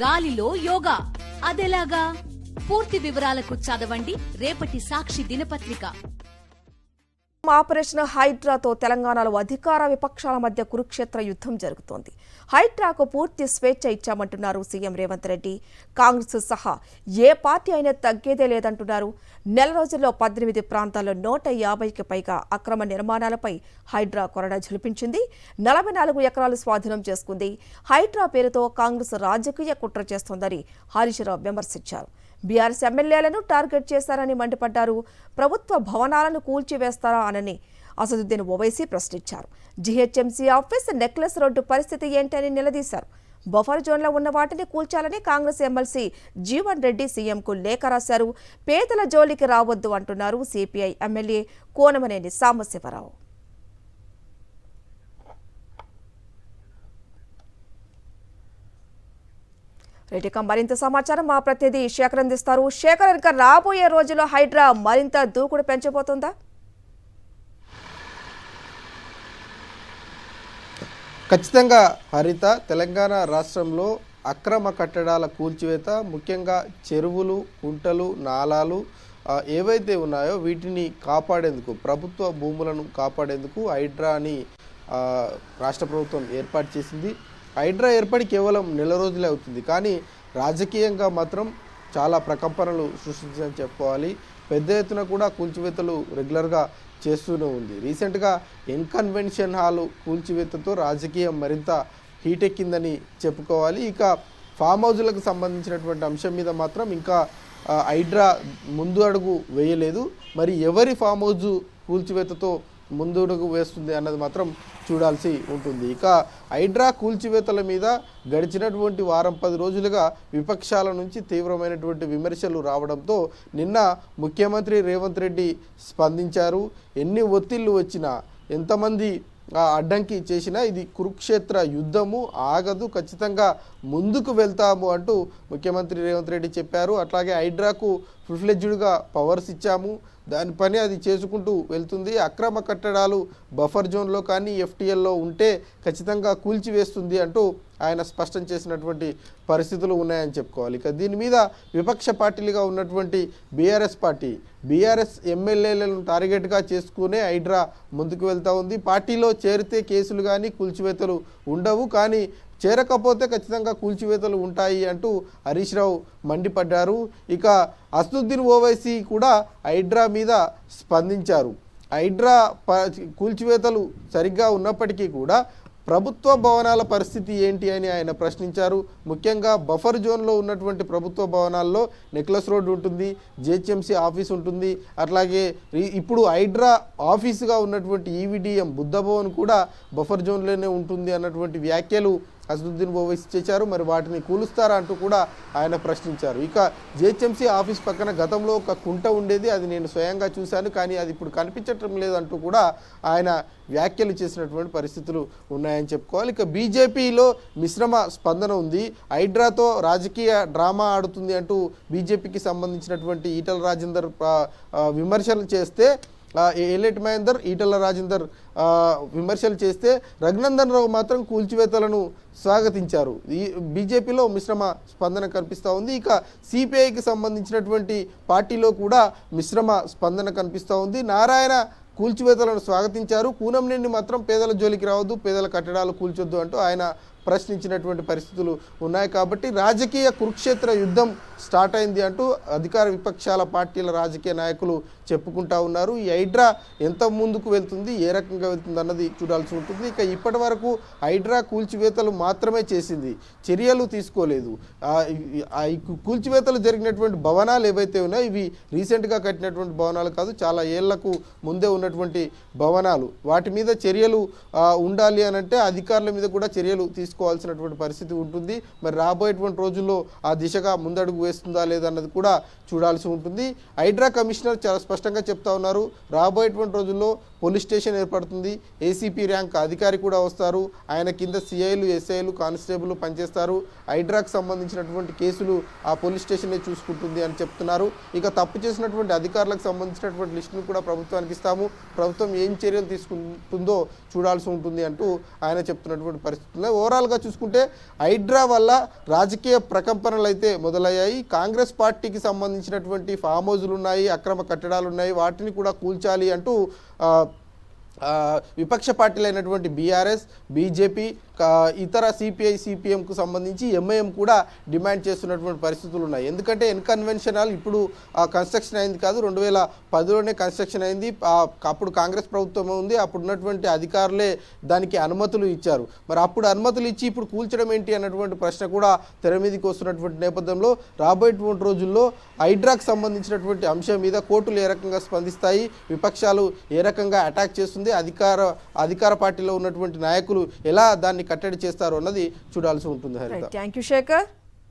గాలిలో యోగా అదెలాగా? పూర్తి వివరాలకు చదవండి రేపటి సాక్షి దినపత్రిక. ఆపరేషన్ హైడ్రాతో తెలంగాణలో అధికార విపక్షాల మధ్య కురుక్షేత్ర యుద్ధం జరుగుతోంది. హైడ్రాకు పూర్తి స్వేచ్ఛ ఇచ్చామంటున్నారు సీఎం రేవంత్ రెడ్డి. కాంగ్రెస్ సహా ఏ పార్టీ అయినా తగ్గేదే లేదంటున్నారు. నెల రోజుల్లో 18 ప్రాంతాల్లో 150కి పైగా అక్రమ నిర్మాణాలపై హైడ్రా కొరడా ఝులిపించింది. 44 ఎకరాలు స్వాధీనం చేసుకుంది. హైడ్రా పేరుతో కాంగ్రెస్ రాజకీయ కుట్ర చేస్తోందని హరీష్ రావు విమర్శించారు. బీఆర్ఎస్ ఎమ్మెల్యేలను టార్గెట్ చేశారని మండిపడ్డారు. ప్రభుత్వ భవనాలను కూల్చివేస్తారా అని అసదుద్దీన్ ఓవైసీ ప్రశ్నించారు. జీహెచ్ఎంసీ ఆఫీస్, నెక్లెస్ రోడ్డు పరిస్థితి ఏంటని నిలదీశారు. బఫర్ జోన్లో ఉన్న వాటిని కూల్చాలని కాంగ్రెస్ ఎమ్మెల్సీ జీవన్ రెడ్డి సీఎంకు లేఖ రాశారు. పేదల జోలికి రావద్దు అంటున్నారు సిపిఐ ఎమ్మెల్యే కోనమనేని సాంబశివరావు. రేటిక మరింత సమాచారం మా ప్రతినిధి శేఖర్ అందిస్తారు. శేఖర్, ఇంకా రాబోయే రోజుల్లో హైడ్రా మరింత దూకుడు పెంచబోతుందా? ఖచ్చితంగా హరిత, తెలంగాణ రాష్ట్రంలో అక్రమ కట్టడాల కూల్చివేత, ముఖ్యంగా చెరువులు, కుంటలు, నాలాలు ఏవైతే ఉన్నాయో వీటిని కాపాడేందుకు, ప్రభుత్వ భూములను కాపాడేందుకు హైడ్రాని రాష్ట్ర ప్రభుత్వం ఏర్పాటు చేసింది. హైడ్రా ఏర్పడి కేవలం నెల రోజులే అవుతుంది, కానీ రాజకీయంగా మాత్రం చాలా ప్రకంపనలు సృష్టించని చెప్పుకోవాలి. పెద్ద ఎత్తున కూడా కూల్చివేతలు రెగ్యులర్గా చేస్తూనే ఉంది. రీసెంట్గా ఎన్కన్వెన్షన్ హాల్ కూల్చివేతతో రాజకీయం మరింత హీట్ ఎక్కిందని చెప్పుకోవాలి. ఇక ఫామ్ హౌజులకు సంబంధించినటువంటి అంశం మీద మాత్రం ఇంకా హైడ్రా ముందు అడుగు వేయలేదు. మరి ఎవరి ఫామ్ హౌజు కూల్చివేతతో ముందుకు వేస్తుంది అన్నది మాత్రం చూడాల్సి ఉంటుంది. ఇక హైడ్రా కూల్చివేతల మీద గడిచినటువంటి వారం 10 రోజులుగా విపక్షాల నుంచి తీవ్రమైనటువంటి విమర్శలు రావడంతో నిన్న ముఖ్యమంత్రి రేవంత్ రెడ్డి స్పందించారు. ఎన్ని ఒత్తిళ్లు వచ్చినా, ఎంతమంది అడ్డంకి చేసినా ఇది కురుక్షేత్ర యుద్ధము, ఆగదు, ఖచ్చితంగా ముందుకు వెళ్తాము అంటూ ముఖ్యమంత్రి రేవంత్ రెడ్డి చెప్పారు. అట్లాగే హైడ్రాకు ఫుల్ ఫ్లెడ్జ్డ్గా పవర్స్ ఇచ్చాము, దాని పని అది చేసుకుంటూ వెళ్తుంది. అక్రమ కట్టడాలు బఫర్ జోన్లో కానీ ఎఫ్టీఎల్లో ఉంటే ఖచ్చితంగా కూల్చివేస్తుంది అంటూ ఆయన స్పష్టం చేసినటువంటి పరిస్థితులు ఉన్నాయని చెప్పుకోవాలి. ఇక దీని మీద విపక్ష పార్టీలుగా ఉన్నటువంటి బీఆర్ఎస్ ఎమ్మెల్యేలను టార్గెట్గా చేసుకునే హైడ్రా ముందుకు వెళ్తూ ఉంది. పార్టీలో చేరితే కేసులు కానీ కూల్చివేతలు ఉండవు, కానీ చేరకపోతే ఖచ్చితంగా కూల్చివేతలు ఉంటాయి అంటూ హరీష్ రావు మండిపడ్డారు. ఇక అసదుద్దీన్ ఓవైసీ కూడా హైడ్రా మీద స్పందించారు. హైడ్రా కూల్చివేతలు సరిగ్గా ఉన్నప్పటికీ కూడా ప్రభుత్వ భవనాల పరిస్థితి ఏంటి అని ఆయన ప్రశ్నించారు. ముఖ్యంగా బఫర్ జోన్లో ఉన్నటువంటి ప్రభుత్వ భవనాల్లో నెక్లెస్ రోడ్ ఉంటుంది, జిహెచ్ఎంసీ ఆఫీస్ ఉంటుంది, అట్లాగే ఇప్పుడు హైడ్రా ఆఫీసుగా ఉన్నటువంటి ఈవిడిఎం బుద్ధభవన్ కూడా బఫర్ జోన్లోనే ఉంటుంది అన్నటువంటి వ్యాఖ్యలు అసదుద్దీన్ ఓవైసీ చేశారు. మరి వాటిని కూలుస్తారా అంటూ కూడా ఆయన ప్రశ్నించారు. ఇక జిహెచ్ఎంసీ ఆఫీస్ పక్కన గతంలో ఒక కుంట ఉండేది, అది నేను స్వయంగా చూశాను, కానీ అది ఇప్పుడు కనిపించటం లేదంటూ కూడా ఆయన వ్యాఖ్యలు చేసినటువంటి పరిస్థితులు ఉన్నాయని చెప్పుకోవాలి. ఇక బీజేపీలో మిశ్రమ స్పందన ఉంది. హైడ్రాతో రాజకీయ డ్రామా ఆడుతుంది అంటూ బీజేపీకి సంబంధించినటువంటి ఈటల రాజేందర్ విమర్శలు చేస్తే, ఎలిట్ మహేందర్, ఈటల రాజేందర్ విమర్శలు చేస్తే రఘునందన్ రావు మాత్రం కూల్చివేతలను స్వాగతించారు. ఈ బీజేపీలో మిశ్రమ స్పందన కనిపిస్తూ ఉంది. ఇక సిపిఐకి సంబంధించినటువంటి పార్టీలో కూడా మిశ్రమ స్పందన కనిపిస్తూ ఉంది. నారాయణ కూల్చివేతలను స్వాగతించారు. కూనంనేని మాత్రం పేదల జోలికి రావద్దు, పేదల కట్టడాలు కూల్చొద్దు అంటూ ఆయన ప్రశ్నించినటువంటి పరిస్థితులు ఉన్నాయి. కాబట్టి రాజకీయ కురుక్షేత్ర యుద్ధం స్టార్ట్ అయింది అంటూ అధికార విపక్షాల పార్టీల రాజకీయ నాయకులు చెప్పుకుంటా ఉన్నారు. ఈ హైడ్రా ఎంత ముందుకు వెళ్తుంది, ఏ రకంగా వెళ్తుంది అన్నది చూడాల్సి ఉంటుంది. ఇక ఇప్పటి వరకు హైడ్రా కూల్చివేతలు మాత్రమే చేసింది, చర్యలు తీసుకోలేదు. కూల్చివేతలు జరిగినటువంటి భవనాలు ఏవైతే ఉన్నాయో ఇవి రీసెంట్గా కట్టినటువంటి భవనాలు కాదు, చాలా ఏళ్లకు ముందే ఉన్నటువంటి భవనాలు. వాటి మీద చర్యలు ఉండాలి అని అంటే అధికారుల మీద కూడా చర్యలు తీసుకోవాల్సినటువంటి పరిస్థితి ఉంటుంది. మరి రాబోయేటువంటి రోజుల్లో ఆ దిశగా ముందడుగు వేస్తుందా లేదన్నది కూడా చూడాల్సి ఉంటుంది. హైడ్రా కమిషనర్ చాలా స్పష్టంగా చెప్తా ఉన్నారు, రాబోయేటువంటి రోజుల్లో పోలీస్ స్టేషన్ ఏర్పడుతుంది, ఏసీపీ ర్యాంక్ అధికారి కూడా వస్తారు, ఆయన కింద సిఐలు, ఎస్ఐలు, కానిస్టేబుల్ పనిచేస్తారు. హైడ్రాకు సంబంధించినటువంటి కేసులు ఆ పోలీస్ స్టేషనే చూసుకుంటుంది అని చెప్తున్నారు. ఇక తప్పు చేసినటువంటి అధికారులకు సంబంధించినటువంటి లిస్టును కూడా ప్రభుత్వానికి ఇస్తాము, ప్రభుత్వం ఏం చర్యలు తీసుకుంటుందో చూడాల్సి ఉంటుంది అంటూ ఆయన చెప్తున్నటువంటి పరిస్థితుల్లో ఓవరాల్ ఓవరాల్గా చూసుకుంటే హైడ్రా వల్ల రాజకీయ ప్రకంపనలు అయితే మొదలయ్యాయి. కాంగ్రెస్ పార్టీకి సంబంధించినటువంటి ఫామ్ హౌజులు ఉన్నాయి, అక్రమ కట్టడాలు ఉన్నాయి, వాటిని కూడా కూల్చాలి అంటూ విపక్ష పార్టీలు అయినటువంటి బీఆర్ఎస్, బీజేపీ, ఇతర సిపిఐ, సిపిఎంకు సంబంధించి ఎంఐఎం కూడా డిమాండ్ చేస్తున్నటువంటి పరిస్థితులు ఉన్నాయి. ఎందుకంటే ఎన్కన్వెన్షన్ హాల్ ఇప్పుడు కన్స్ట్రక్షన్ అయింది కాదు, 2010లోనే కన్స్ట్రక్షన్ అయింది. అప్పుడు కాంగ్రెస్ ప్రభుత్వం ఉంది, అప్పుడు ఉన్నటువంటి అధికారులే దానికి అనుమతులు ఇచ్చారు. మరి అప్పుడు అనుమతులు ఇచ్చి ఇప్పుడు కూల్చడం ఏంటి అన్నటువంటి ప్రశ్న కూడా తెర మీదకి వస్తున్నటువంటి నేపథ్యంలో రాబోయేటువంటి రోజుల్లో హైడ్రాకు సంబంధించినటువంటి అంశం మీద కోర్టులు ఏ రకంగా స్పందిస్తాయి, విపక్షాలు ఏ రకంగా అటాక్ చేస్తుంది, అధికార పార్టీలో ఉన్నటువంటి నాయకులు ఎలా దాన్ని కట్టడి చేస్తారు అన్నది చూడాల్సి ఉంటుంది. హరిత, థ్యాంక్ యూ శేఖర్.